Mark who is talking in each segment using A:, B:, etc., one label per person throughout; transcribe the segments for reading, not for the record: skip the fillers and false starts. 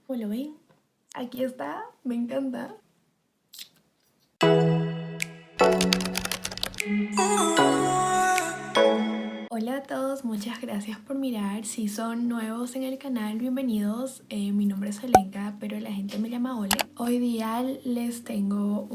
A: Como lo ven, aquí está, me encanta. Hola a todos, muchas gracias por mirar. Si son nuevos en el canal, bienvenidos. Mi nombre es Olenka, pero la gente me llama Ole. Hoy día les tengo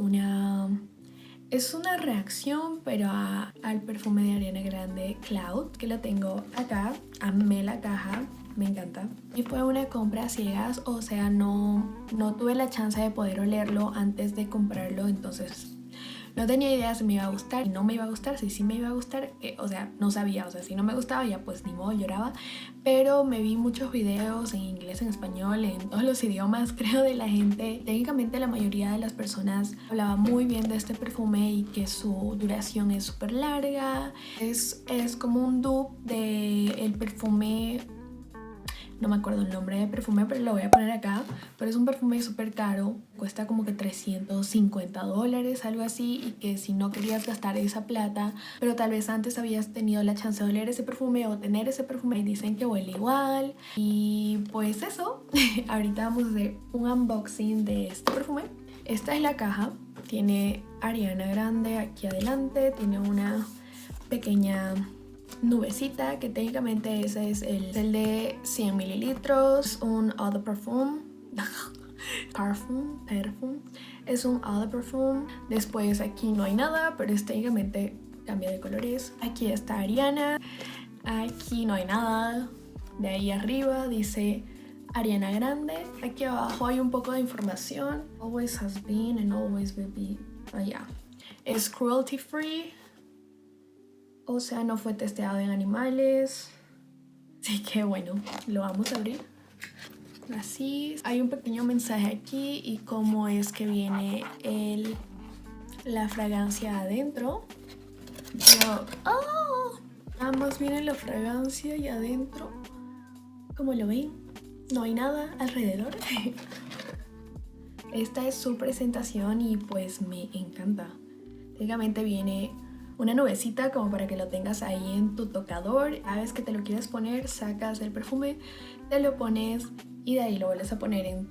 A: es una reacción, pero al perfume de Ariana Grande, Cloud, que lo tengo acá. Amé la caja, me encanta. Y fue una compra a ciegas, o sea, no tuve la chance de poder olerlo antes de comprarlo, entonces no tenía idea si me iba a gustar y no me iba a gustar, si sí me iba a gustar, o sea, no sabía, o sea, si no me gustaba ya pues ni modo, lloraba, pero me vi muchos videos en inglés, en español, en todos los idiomas, creo, de la gente. Técnicamente la mayoría de las personas hablaba muy bien de este perfume y que su duración es súper larga, es como un dupe del perfume. No me acuerdo el nombre de perfume, pero lo voy a poner acá. Pero es un perfume súper caro, cuesta como que $350, algo así. Y que si no querías gastar esa plata, pero tal vez antes habías tenido la chance de oler ese perfume o tener ese perfume y dicen que huele igual. Y pues eso, ahorita vamos a hacer un unboxing de este perfume. Esta es la caja, tiene Ariana Grande aquí adelante, tiene una pequeña nubecita, que técnicamente ese es el de 100 mililitros, un eau de parfum. Perfume, es un eau de parfum. Después aquí no hay nada, pero técnicamente cambia de colores. Aquí está Ariana, aquí no hay nada. De ahí arriba dice Ariana Grande. Aquí abajo hay un poco de información. Always has been and always will be. Yeah. Es cruelty free, o sea, no fue testeado en animales. Así que bueno, lo vamos a abrir. Así, hay un pequeño mensaje aquí y cómo es que viene la fragancia adentro. Pero, nada más viene la fragancia y adentro, como lo ven, no hay nada alrededor. Esta es su presentación y pues me encanta. Técnicamente viene una nubecita como para que lo tengas ahí en tu tocador. Cada vez que te lo quieres poner, sacas el perfume, te lo pones y de ahí lo vuelves a poner en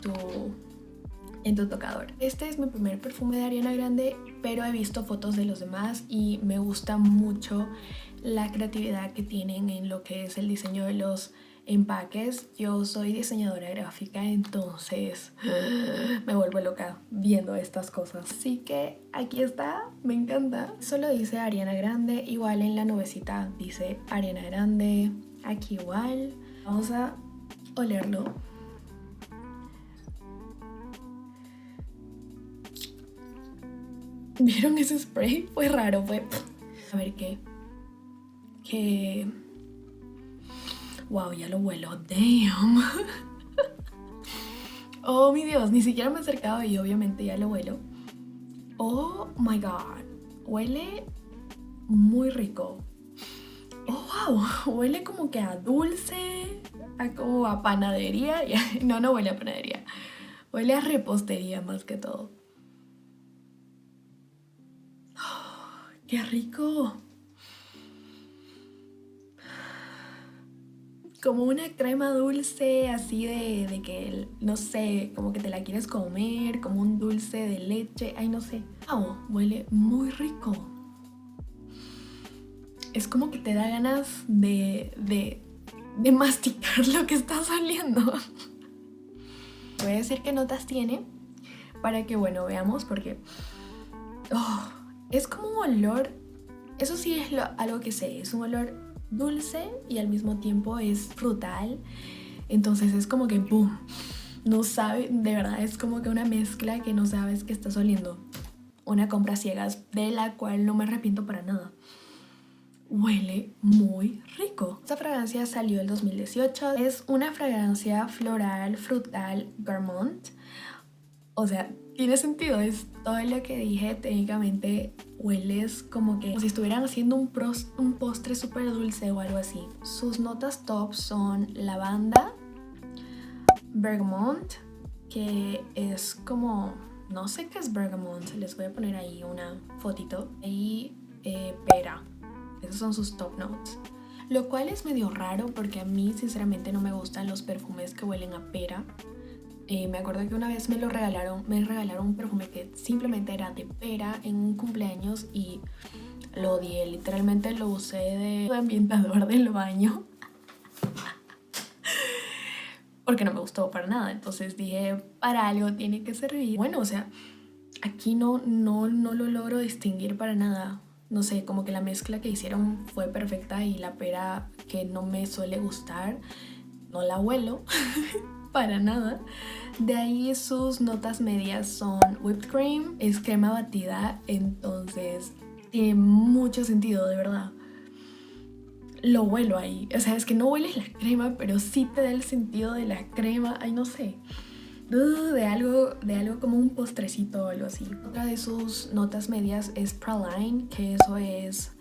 A: tu tocador. Este es mi primer perfume de Ariana Grande, pero he visto fotos de los demás y me gusta mucho la creatividad que tienen en lo que es el diseño de los empaques. Yo soy diseñadora gráfica, entonces me vuelvo loca viendo estas cosas. Así que aquí está, me encanta. Solo dice Ariana Grande, igual en la nubecita dice Ariana Grande, aquí igual. Vamos a olerlo. ¿Vieron ese spray? Fue raro, fue... A ver qué... Wow, ya lo huelo, damn. Oh, mi Dios, ni siquiera me he acercado y obviamente ya lo huelo. Oh my god, huele muy rico. Oh, wow, huele como que a dulce, como a panadería. No, no huele a panadería, huele a repostería más que todo. Oh, ¡qué rico! Como una crema dulce, así de que, no sé, como que te la quieres comer, como un dulce de leche, ay, no sé. Wow, huele muy rico. Es como que te da ganas de masticar lo que está saliendo. Voy a decir qué notas tiene para que, bueno, veamos, porque es como un olor, eso sí es algo que sé, es un olor dulce y al mismo tiempo es frutal. Entonces es como que boom, no sabe, de verdad es como que una mezcla que no sabes que estás oliendo. Una compra a ciegas de la cual no me arrepiento para nada. Huele muy rico. Esta fragancia salió el 2018. Es una fragancia floral, frutal, gourmand. O sea, tiene sentido, es todo lo que dije. Técnicamente hueles como si estuvieran haciendo un postre súper dulce o algo así. Sus notas top son lavanda, bergamot, que es como... no sé qué es bergamot, les voy a poner ahí una fotito. Y pera. Esos son sus top notes. Lo cual es medio raro porque a mí sinceramente no me gustan los perfumes que huelen a pera. Me acuerdo que una vez me regalaron un perfume que simplemente era de pera en un cumpleaños y lo odié. Literalmente lo usé de ambientador del baño porque no me gustó para nada. Entonces dije, para algo tiene que servir. Bueno, o sea, aquí no lo logro distinguir para nada. No sé, como que la mezcla que hicieron fue perfecta y la pera que no me suele gustar, no la huelo para nada. De ahí sus notas medias son whipped cream, es crema batida, entonces tiene mucho sentido, de verdad. Lo huelo ahí, o sea, es que no hueles la crema, pero sí te da el sentido de la crema, ay no sé. De algo como un postrecito o algo así. Otra de sus notas medias es praline, que eso es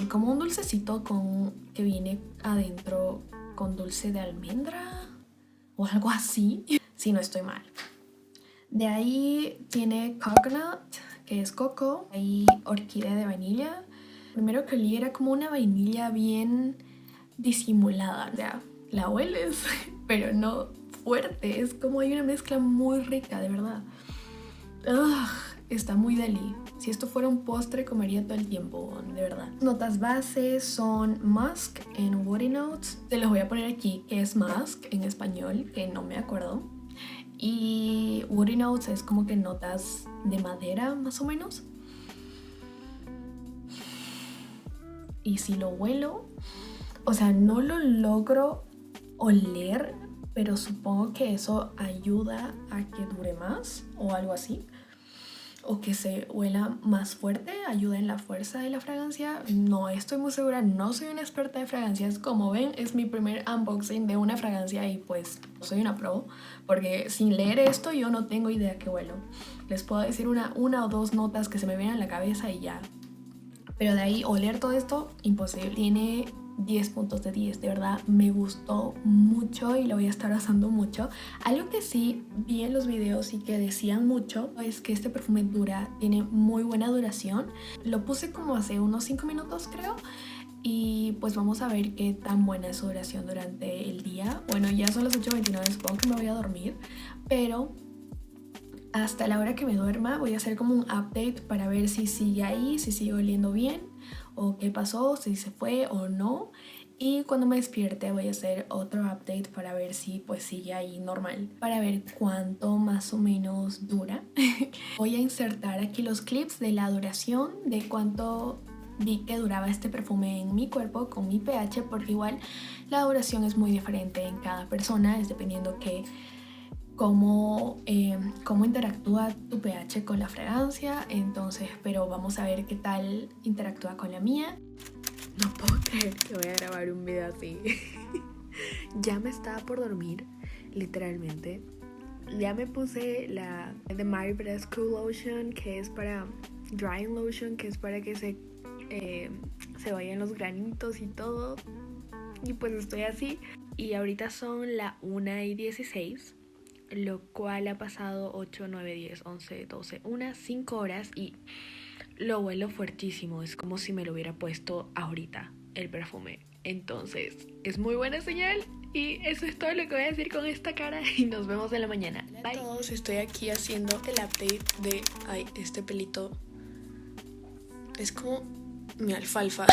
A: como un dulcecito que viene adentro con dulce de almendra o algo así, si no estoy mal. De ahí tiene coconut, que es coco, ahí orquídea de vainilla. Primero que olí era como una vainilla bien disimulada, o sea, la hueles, pero no fuerte, es como hay una mezcla muy rica, de verdad. Ugh, está muy deli. Si esto fuera un postre comería todo el tiempo, de verdad. Notas bases son musk en Woody Notes. Te los voy a poner aquí, que es musk en español, que no me acuerdo. Y Woody Notes es como que notas de madera, más o menos. Y si lo huelo, o sea, no lo logro oler, pero supongo que eso ayuda a que dure más o algo así. O que se huela más fuerte, ayuda en la fuerza de la fragancia. No estoy muy segura, no soy una experta de fragancias. Como ven, es mi primer unboxing de una fragancia y pues soy una pro. Porque sin leer esto yo no tengo idea qué huelo. Les puedo decir una o dos notas que se me vienen a la cabeza y ya. Pero de ahí oler todo esto, imposible. Tiene 10 puntos de 10, de verdad me gustó mucho y lo voy a estar usando mucho. Algo que sí vi en los videos y que decían mucho es que este perfume tiene muy buena duración. Lo puse como hace unos 5 minutos creo. Y pues vamos a ver qué tan buena es su duración durante el día. Bueno, ya son las 8:29, supongo que me voy a dormir, pero hasta la hora que me duerma voy a hacer como un update para ver si sigue ahí, si sigue oliendo bien o qué pasó, si se fue o no. Y cuando me despierte voy a hacer otro update para ver si pues sigue ahí normal, para ver cuánto más o menos dura. Voy a insertar aquí los clips de la duración, de cuánto vi que duraba este perfume en mi cuerpo con mi pH, porque igual la duración es muy diferente en cada persona, es dependiendo que cómo interactúa tu pH con la fragancia. Entonces, pero vamos a ver qué tal interactúa con la mía. No puedo creer que voy a grabar un video así. Ya me estaba por dormir, literalmente. Ya me puse la de My Breath Cool Lotion, que es para drying lotion, que es para que se vayan los granitos y todo. Y pues estoy así. Y ahorita son las 1:16. Lo cual ha pasado 8, 9, 10, 11, 12, 5 horas y lo huelo fuertísimo. Es como si me lo hubiera puesto ahorita el perfume. Entonces, es muy buena señal. Y eso es todo lo que voy a decir con esta cara. Y nos vemos en la mañana. Bye. Hola a todos, estoy aquí haciendo el update de... Ay, este pelito es como mi alfalfa.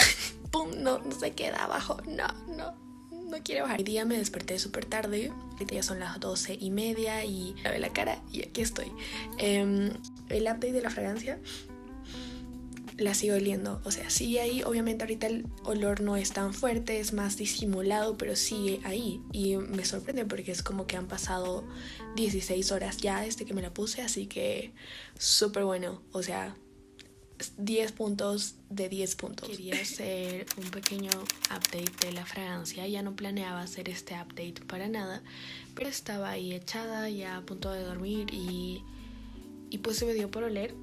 A: ¡Pum! No se queda abajo. No quiero bajar. Hoy día me desperté súper tarde. Ahorita ya son las 12:30 y lavé la cara y aquí estoy. El update de la fragancia la sigo oliendo. O sea, sigue ahí. Obviamente ahorita el olor no es tan fuerte, es más disimulado, pero sigue ahí. Y me sorprende porque es como que han pasado 16 horas ya desde que me la puse. Así que súper bueno. O sea, 10 puntos de 10 puntos. Quería hacer un pequeño update de la fragancia. Ya no planeaba hacer este update para nada, pero estaba ahí echada ya a punto de dormir y pues se me dio por oler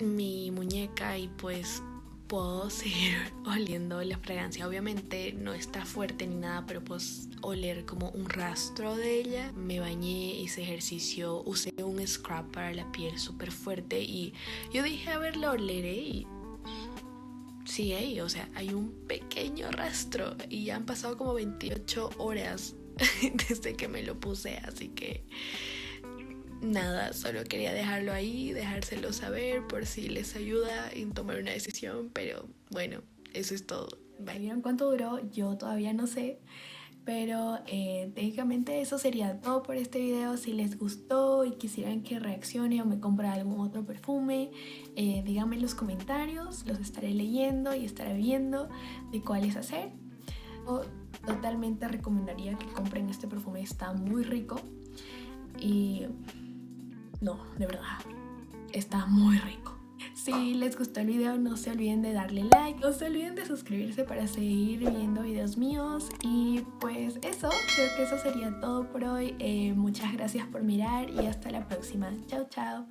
A: mi muñeca y pues puedo seguir oliendo la fragancia. Obviamente no está fuerte ni nada, pero pues oler como un rastro de ella. Me bañé, hice ejercicio, usé un scrub para la piel súper fuerte y yo dije, a ver, la oleré y sí, o sea, hay un pequeño rastro y ya han pasado como 28 horas. desde que me lo puse, así que nada, solo quería dejarlo ahí, dejárselo saber por si les ayuda en tomar una decisión, pero bueno, eso es todo. Bye. ¿Vieron cuánto duró? Yo todavía no sé. Pero técnicamente eso sería todo por este video. Si les gustó y quisieran que reaccione o me compre algún otro perfume, díganme en los comentarios, los estaré leyendo y estaré viendo de cuáles hacer. Yo totalmente recomendaría que compren este perfume, está muy rico y no, de verdad, está muy rico. Si les gustó el video, no se olviden de darle like, no se olviden de suscribirse para seguir viendo videos míos. Y pues eso, creo que eso sería todo por hoy. Muchas gracias por mirar y hasta la próxima. Chao, chao.